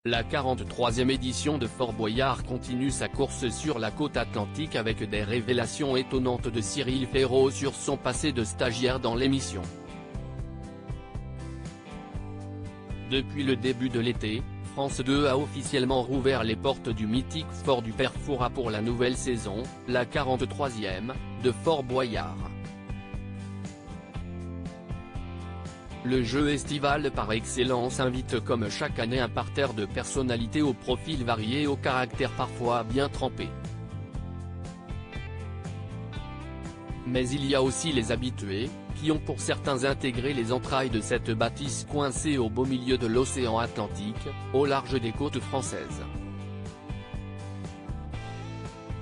La 43e édition de Fort Boyard continue sa course sur la côte atlantique avec des révélations étonnantes de Cyril Ferraud sur son passé de stagiaire dans l'émission. Depuis le début de l'été, France 2 a officiellement rouvert les portes du mythique fort du Père Fouras pour la nouvelle saison, la 43e, de Fort Boyard. Le jeu estival par excellence invite comme chaque année un parterre de personnalités aux profils variés et aux caractères parfois bien trempés. Mais il y a aussi les habitués, qui ont pour certains intégré les entrailles de cette bâtisse coincée au beau milieu de l'océan Atlantique, au large des côtes françaises.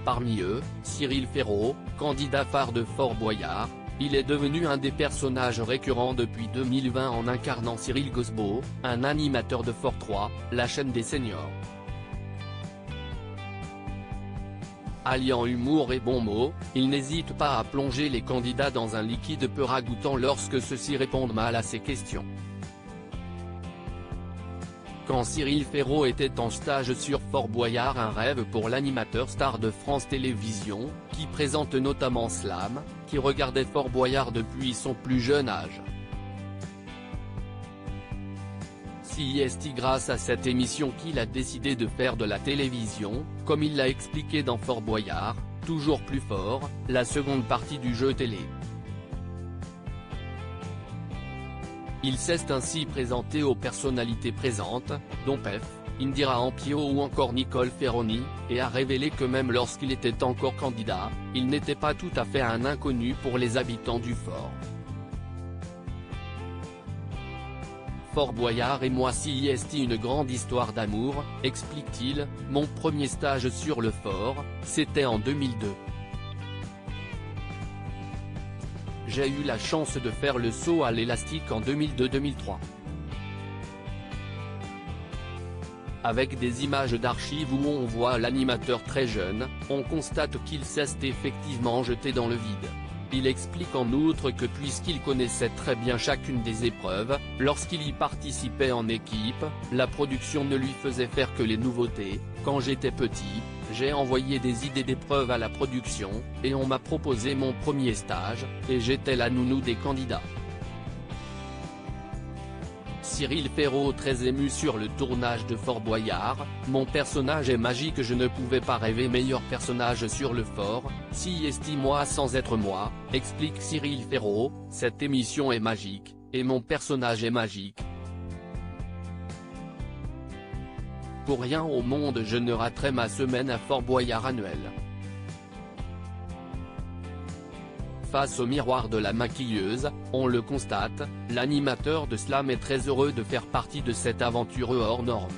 Parmi eux, Cyril Ferraud, candidat phare de Fort Boyard. Il est devenu un des personnages récurrents depuis 2020 en incarnant Cyril Gosbeau, un animateur de Fort 3, la chaîne des seniors. Alliant humour et bons mots, il n'hésite pas à plonger les candidats dans un liquide peu ragoûtant lorsque ceux-ci répondent mal à ses questions. Quand Cyril Ferraud était en stage sur Fort Boyard, un rêve pour l'animateur star de France Télévisions, qui présente notamment Slam, qui regardait Fort Boyard depuis son plus jeune âge. C'est grâce à cette émission qu'il a décidé de faire de la télévision, comme il l'a expliqué dans Fort Boyard, toujours plus fort, la seconde partie du jeu télé. Il s'est ainsi présenté aux personnalités présentes, dont Pef, Indira Ampio ou encore Nicole Ferroni, et a révélé que même lorsqu'il était encore candidat, il n'était pas tout à fait un inconnu pour les habitants du fort. Fort Boyard et moi c'est une grande histoire d'amour, explique-t-il, mon premier stage sur le fort, c'était en 2002. J'ai eu la chance de faire le saut à l'élastique en 2002-2003. Avec des images d'archives où on voit l'animateur très jeune, on constate qu'il s'est effectivement jeté dans le vide. Il explique en outre que puisqu'il connaissait très bien chacune des épreuves, lorsqu'il y participait en équipe, la production ne lui faisait faire que les nouveautés. Quand j'étais petit, j'ai envoyé des idées d'épreuves à la production, et on m'a proposé mon premier stage, et j'étais la nounou des candidats. Cyril Ferraud très ému sur le tournage de Fort Boyard, mon personnage est magique, je ne pouvais pas rêver meilleur personnage sur le fort, moi sans être moi, explique Cyril Ferraud, cette émission est magique, et mon personnage est magique. Pour rien au monde je ne raterai ma semaine à Fort Boyard annuelle. Face au miroir de la maquilleuse, on le constate, l'animateur de Slam est très heureux de faire partie de cette aventure hors norme.